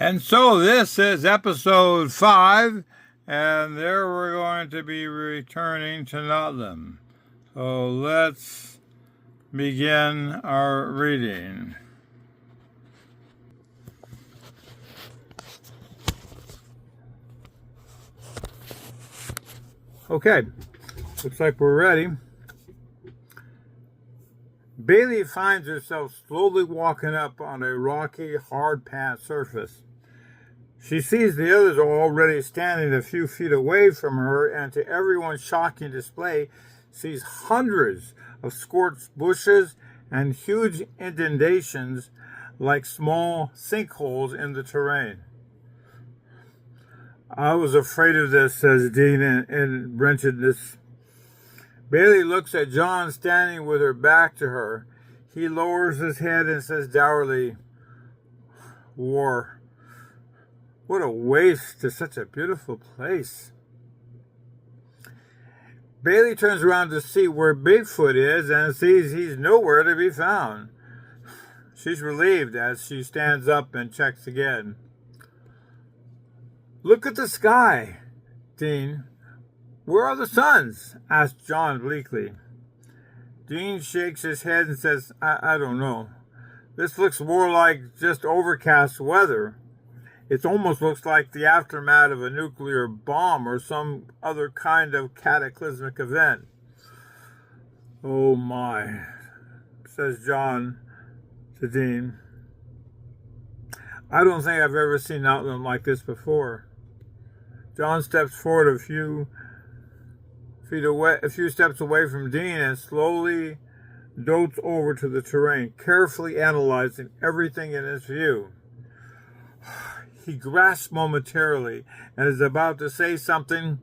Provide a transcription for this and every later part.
And so this is episode 5, and there we're going to be returning to Notlim. So let's begin our reading. Okay, looks like we're ready. Bailey finds herself slowly walking up on a rocky, hard-packed surface. She sees the others are already standing a few feet away from her, and to everyone's shocking display, sees hundreds of scorched bushes and huge indentations like small sinkholes in the terrain. "I was afraid of this," says Dean in wretchedness. Bailey looks at John standing with her back to her. He lowers his head and says dourly, "War. What a waste to such a beautiful place." Bailey turns around to see where Bigfoot is and sees he's nowhere to be found. She's relieved as she stands up and checks again. "Look at the sky, Dean. Where are the suns?" asks John bleakly. Dean shakes his head and says, I don't know. This looks more like just overcast weather. It almost looks like the aftermath of a nuclear bomb or some other kind of cataclysmic event." "Oh my," says John to Dean. "I don't think I've ever seen Notlim like this before." John steps forward a few steps away from Dean and slowly dotes over to the terrain, carefully analyzing everything in his view. He grasps momentarily and is about to say something,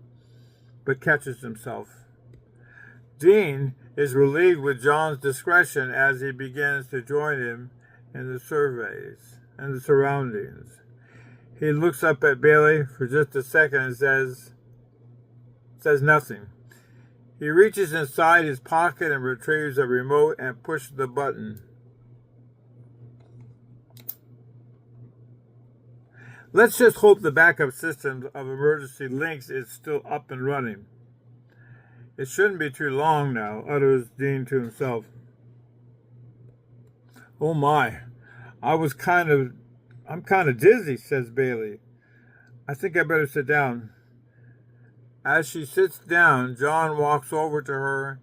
but catches himself. Dean is relieved with John's discretion as he begins to join him in the surveys and the surroundings. He looks up at Bailey for just a second and says nothing. He reaches inside his pocket and retrieves a remote and pushes the button. "Let's just hope the backup system of emergency links is still up and running. It shouldn't be too long now," utters Dean to himself. "Oh my, I'm kind of dizzy," says Bailey. "I think I better sit down." As she sits down, John walks over to her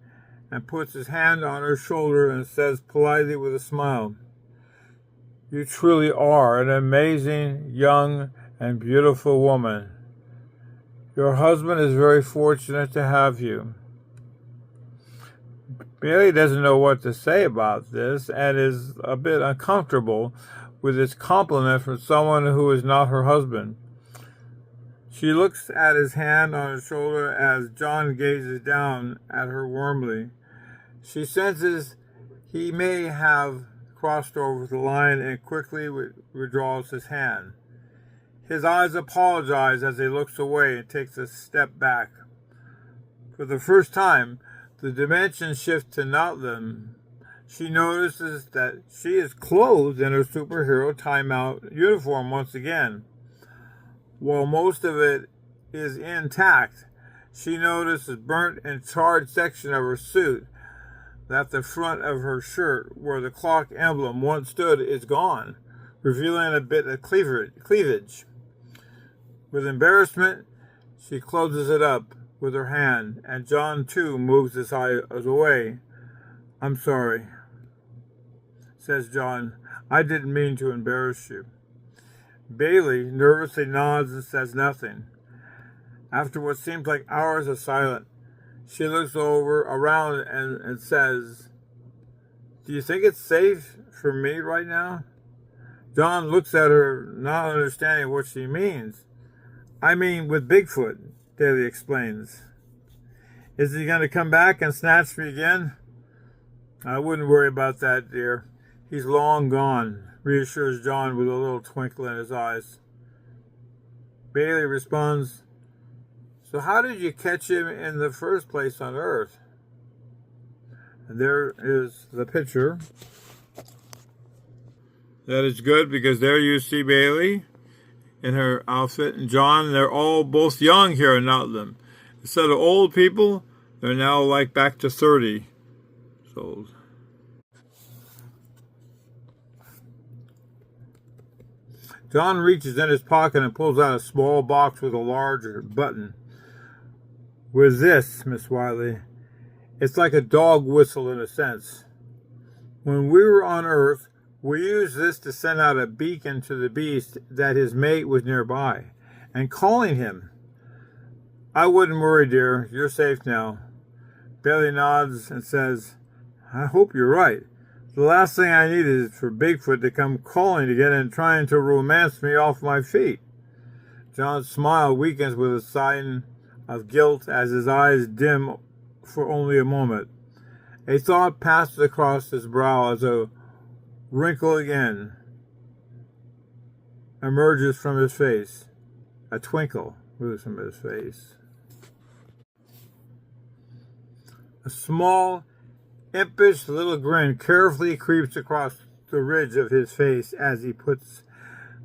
and puts his hand on her shoulder and says politely with a smile, "You truly are an amazing, young, and beautiful woman. Your husband is very fortunate to have you." Bailey doesn't know what to say about this and is a bit uncomfortable with this compliment from someone who is not her husband. She looks at his hand on his shoulder as John gazes down at her warmly. She senses he may have crossed over the line and quickly withdraws his hand. His eyes apologize as he looks away and takes a step back. For the first time, the dimension shifts to Notlim. She notices that she is clothed in her superhero timeout uniform once again. While most of it is intact, she notices burnt and charred section of her suit. That the front of her shirt, where the clock emblem once stood, is gone, revealing a bit of cleavage. With embarrassment, she closes it up with her hand, and John too moves his eyes away. "I'm sorry," says John. "I didn't mean to embarrass you." Bailey nervously nods and says nothing. After what seems like hours of silence, she looks around and says, "Do you think it's safe for me right now?" John looks at her, not understanding what she means. "I mean with Bigfoot," Bailey explains. "Is he going to come back and snatch me again?" "I wouldn't worry about that, dear. He's long gone," reassures John with a little twinkle in his eyes. Bailey responds, "So how did you catch him in the first place on Earth?" And there is the picture. That is good because there you see Bailey in her outfit, and John, they're all both young here in Notlim. Instead of old people, they're now like back to 30 years old. John reaches in his pocket and pulls out a small box with a larger button. With this, Miss Wiley, it's like a dog whistle in a sense. When we were on Earth, we used this to send out a beacon to the beast that his mate was nearby, and calling him. I wouldn't worry, dear. You're safe now. Bailey nods and says, I hope you're right. The last thing I need is for Bigfoot to come calling again and trying to romance me off my feet. John's smile weakens with a sign of guilt as his eyes dim for only a moment. A thought passes across his brow as a wrinkle again emerges from his face. A twinkle moves from his face. A small, impish little grin carefully creeps across the ridge of his face as he puts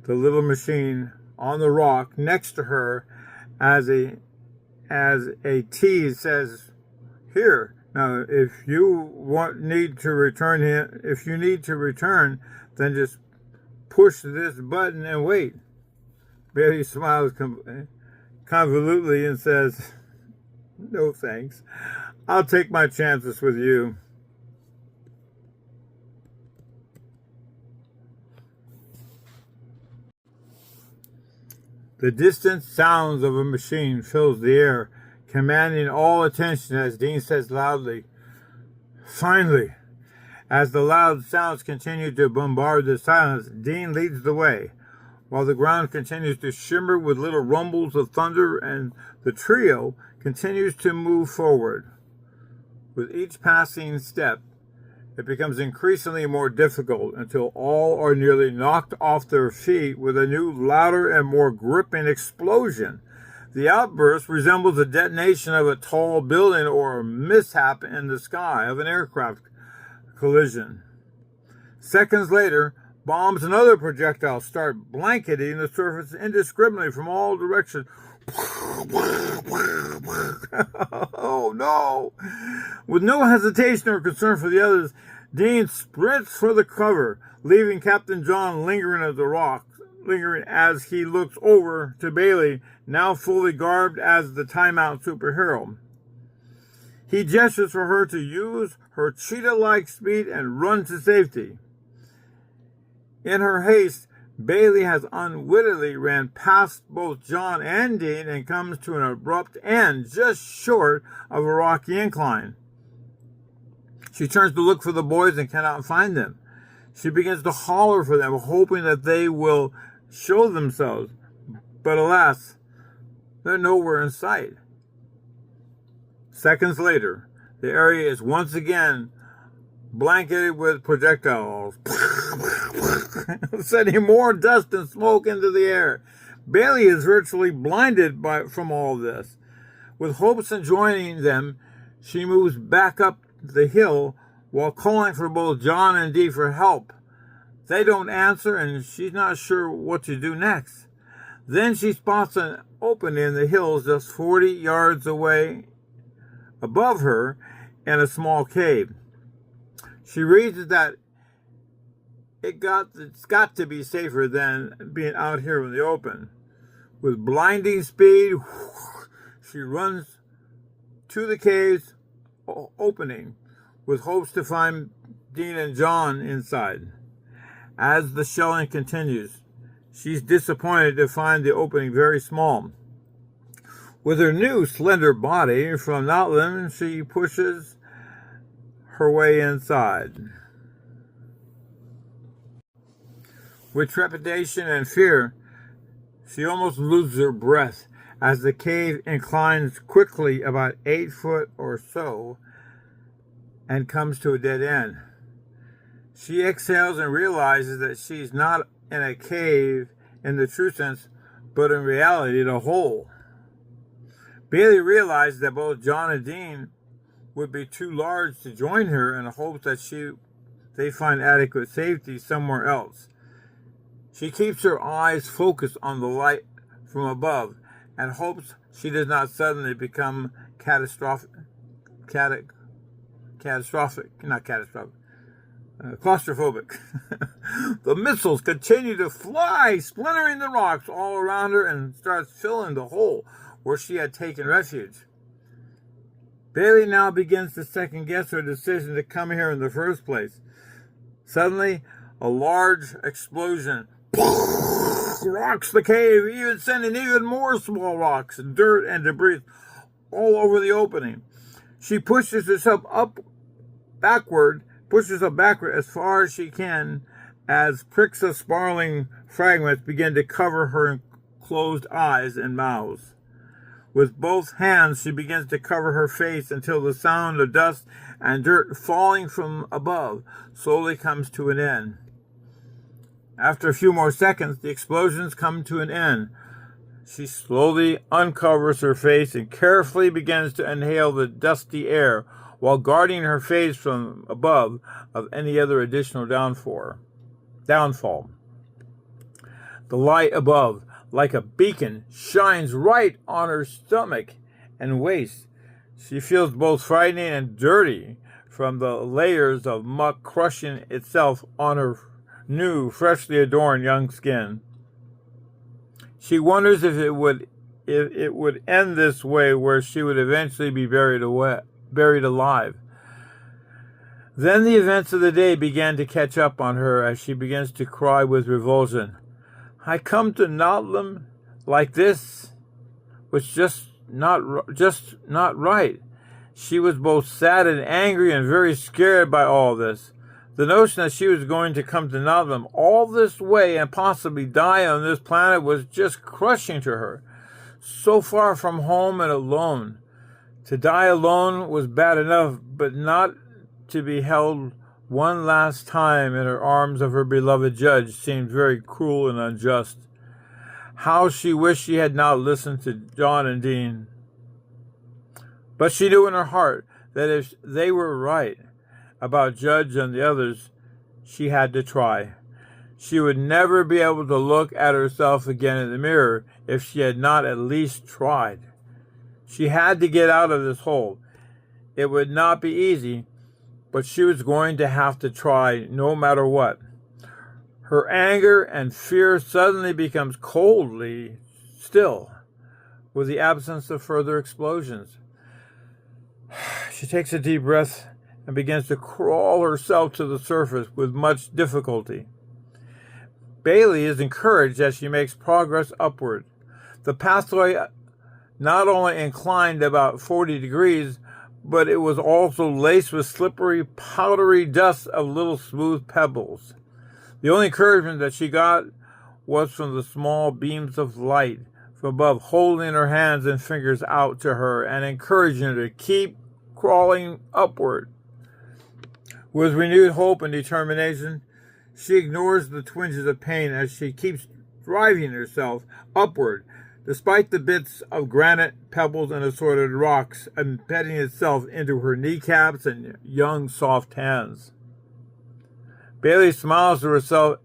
the little machine on the rock next to her as a tease says, Here, now if you need to return, then just push this button and wait. Bailey smiles convolutedly and says, No thanks. I'll take my chances with you. The distant sounds of a machine fills the air, commanding all attention as Dean says loudly, Finally! As the loud sounds continue to bombard the silence, Dean leads the way, while the ground continues to shimmer with little rumbles of thunder and the trio continues to move forward. With each passing step, it becomes increasingly more difficult until all are nearly knocked off their feet with a new, louder, and more gripping explosion. The outburst resembles the detonation of a tall building or a mishap in the sky of an aircraft collision. Seconds later, bombs and other projectiles start blanketing the surface indiscriminately from all directions. Oh no! With no hesitation or concern for the others, Dean sprints for the cover, leaving Captain John lingering as he looks over to Bailey, now fully garbed as the timeout superhero. He gestures for her to use her cheetah-like speed and run to safety. In her haste, Bailey has unwittingly ran past both John and Dean and comes to an abrupt end just short of a rocky incline. She turns to look for the boys and cannot find them. She begins to holler for them, hoping that they will show themselves. But alas, they're nowhere in sight. Seconds later, the area is once again blanketed with projectiles, sending more dust and smoke into the air. Bailey is virtually blinded from all this. With hopes of joining them, she moves back up the hill while calling for both John and Dee for help. They don't answer, and she's not sure what to do next. Then she spots an opening in the hills just 40 yards away above her in a small cave. She reads that it's got to be safer than being out here in the open. With blinding speed, she runs to the cave's opening with hopes to find Dean and John inside. As the shelling continues, she's disappointed to find the opening very small. With her new slender body from Notlim, she pushes her way inside. With trepidation and fear, she almost loses her breath as the cave inclines quickly about 8 foot or so and comes to a dead end. She exhales and realizes that she's not in a cave in the true sense, but in reality in a hole. Bailey realizes that both John and Dean would be too large to join her in hopes that they find adequate safety somewhere else. She keeps her eyes focused on the light from above and hopes she does not suddenly become claustrophobic. The missiles continue to fly, splintering the rocks all around her, and starts filling the hole where she had taken refuge. Bailey now begins to second guess her decision to come here in the first place. Suddenly, a large explosion rocks the cave, even sending even more small rocks, dirt, and debris all over the opening. She pushes herself backward as far as she can, as pricks of sparkling fragments begin to cover her closed eyes and mouths. With both hands, she begins to cover her face until the sound of dust and dirt falling from above slowly comes to an end. After a few more seconds, the explosions come to an end. She slowly uncovers her face and carefully begins to inhale the dusty air while guarding her face from above of any other additional downfall. The light above, like a beacon, shines right on her stomach and waist. She feels both frightening and dirty from the layers of muck crushing itself on her new, freshly adorned young skin. She wonders if it would end this way, where she would eventually be buried alive. Then the events of the day began to catch up on her as she begins to cry with revulsion. I come to Notlim like this was just not right. She was both sad and angry and very scared by all this. The notion that she was going to come to Notlim all this way and possibly die on this planet was just crushing to her. So far from home and alone. To die alone was bad enough, but not to be held one last time in her arms of her beloved judge seemed very cruel and unjust. How she wished she had not listened to John and Dean. But she knew in her heart that if they were right about Judge and the others, she had to try. She would never be able to look at herself again in the mirror if she had not at least tried. She had to get out of this hole. It would not be easy, but she was going to have to try no matter what. Her anger and fear suddenly becomes coldly still with the absence of further explosions. She takes a deep breath and begins to crawl herself to the surface with much difficulty. Bailey is encouraged as she makes progress upward. The pathway not only inclined about 40 degrees, but it was also laced with slippery, powdery dust of little smooth pebbles. The only encouragement that she got was from the small beams of light from above, holding her hands and fingers out to her and encouraging her to keep crawling upward. With renewed hope and determination, she ignores the twinges of pain as she keeps driving herself upward, despite the bits of granite, pebbles, and assorted rocks embedding itself into her kneecaps and young, soft hands. Bailey smiles to herself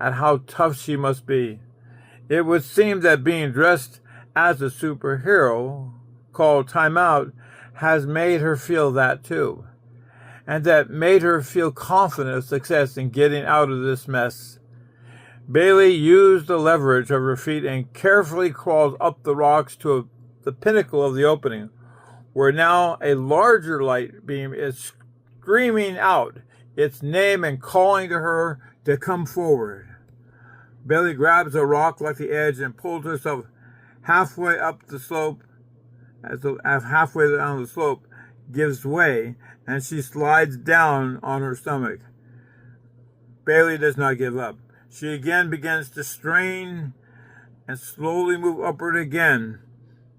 at how tough she must be. It would seem that being dressed as a superhero called Time Out has made her feel that too, and that made her feel confident of success in getting out of this mess. Bailey used the leverage of her feet and carefully crawled up the rocks to the pinnacle of the opening, where now a larger light beam is screaming out its name and calling to her to come forward. Bailey grabs a rock like the edge and pulls herself halfway up the slope. As halfway down the slope gives way, and she slides down on her stomach. Bailey does not give up. She again begins to strain and slowly move upward again,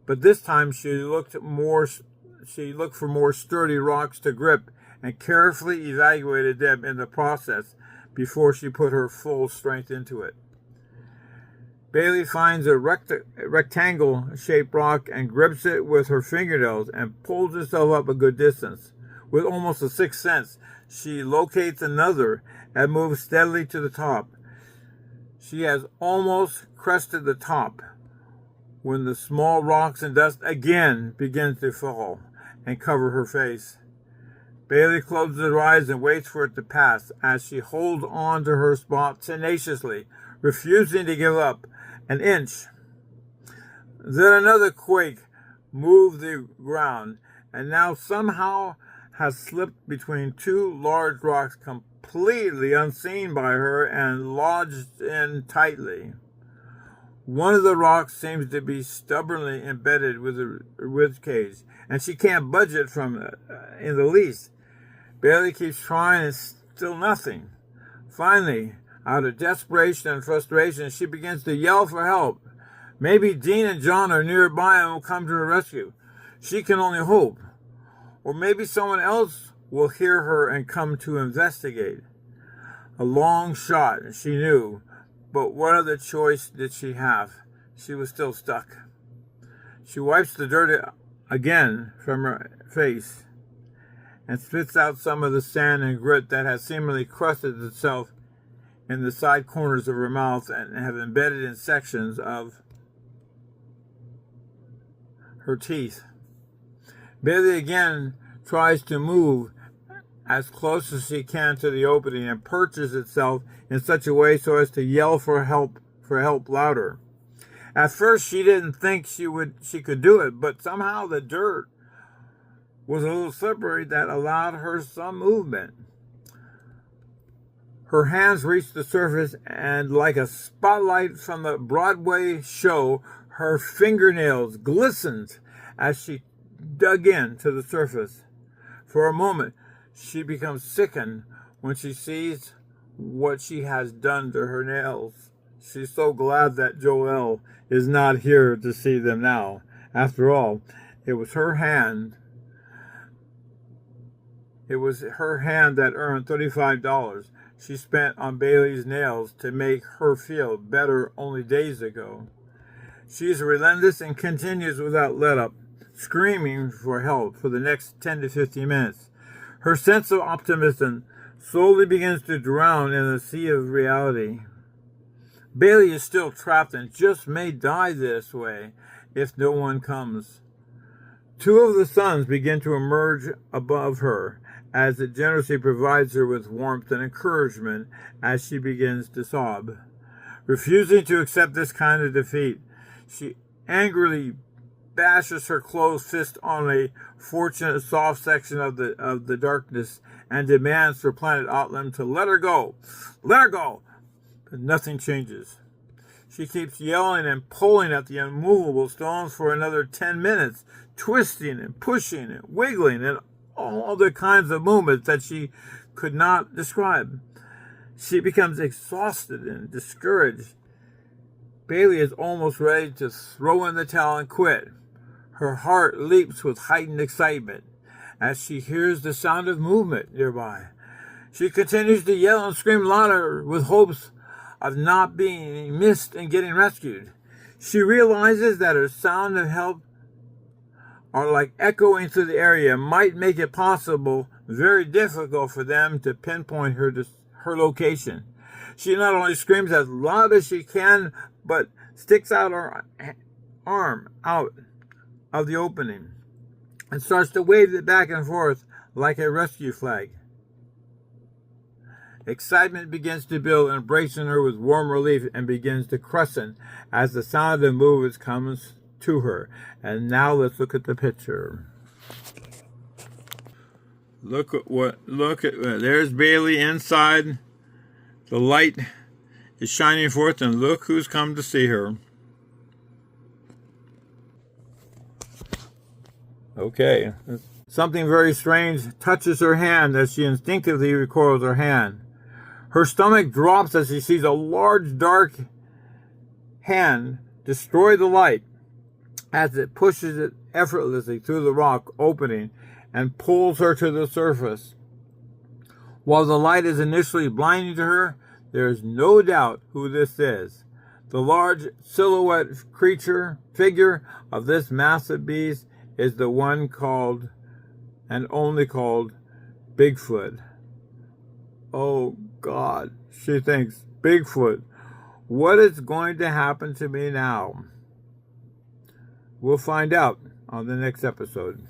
but this time she looked for more sturdy rocks to grip and carefully evaluated them in the process before she put her full strength into it. Bailey finds a rectangle-shaped rock and grips it with her fingernails and pulls herself up a good distance. With almost a sixth sense, she locates another and moves steadily to the top. She has almost crested the top when the small rocks and dust again begin to fall and cover her face. Bailey closes her eyes and waits for it to pass as she holds on to her spot tenaciously, refusing to give up an inch. Then another quake moved the ground, and now somehow has slipped between two large rocks completely unseen by her and lodged in tightly. One of the rocks seems to be stubbornly embedded with the rib cage, and she can't budge it from it in the least. Bailey keeps trying and still nothing. Finally, out of desperation and frustration, she begins to yell for help. Maybe Dean and John are nearby and will come to her rescue. She can only hope. Or maybe someone else will hear her and come to investigate. A long shot, she knew, but what other choice did she have? She was still stuck. She wipes the dirt again from her face and spits out some of the sand and grit that has seemingly crusted itself in the side corners of her mouth and have embedded in sections of her teeth. Bailey again tries to move as close as she can to the opening and perches itself in such a way so as to yell for help louder. At first she didn't think she could do it, but somehow the dirt was a little slippery that allowed her some movement. Her hands reached the surface, and like a spotlight from the Broadway show, her fingernails glistened as she dug in to the surface. For a moment, she becomes sickened when she sees what she has done to her nails. She's so glad that Joelle is not here to see them now. After all, it was her hand that earned $35 she spent on Bailey's nails to make her feel better only days ago. She's relentless and continues without let-up, screaming for help for the next 10 to 15 minutes. Her sense of optimism slowly begins to drown in the sea of reality. Bailey is still trapped and just may die this way if no one comes. Two of the suns begin to emerge above her as it generously provides her with warmth and encouragement as she begins to sob. Refusing to accept this kind of defeat, she angrily bashes her closed fist on a fortunate soft section of the darkness and demands for Planet Notlim to let her go. Let her go! But nothing changes. She keeps yelling and pulling at the unmovable stones for another 10 minutes, twisting and pushing and wiggling and all other kinds of movements that she could not describe. She becomes exhausted and discouraged. Bailey is almost ready to throw in the towel and quit. Her heart leaps with heightened excitement as she hears the sound of movement nearby. She continues to yell and scream louder with hopes of not being missed and getting rescued. She realizes that her sound of help are like echoing through the area might make it very difficult for them to pinpoint her location. She not only screams as loud as she can, but sticks out her arm out of the opening and starts to wave it back and forth like a rescue flag. Excitement begins to build, embracing her with warm relief, and begins to crescent as the sound of the movements comes to her. And now let's look at the picture. There's Bailey inside. The light is shining forth, and look who's come to see her. Okay. Something very strange touches her hand as she instinctively recoils her hand. Her stomach drops as she sees a large, dark hand destroy the light as it pushes it effortlessly through the rock opening and pulls her to the surface. While the light is initially blinding to her, there is no doubt who this is. The large silhouette figure of this massive beast is the one called and only called Bigfoot. Oh God, she thinks, Bigfoot. What is going to happen to me now? We'll find out on the next episode.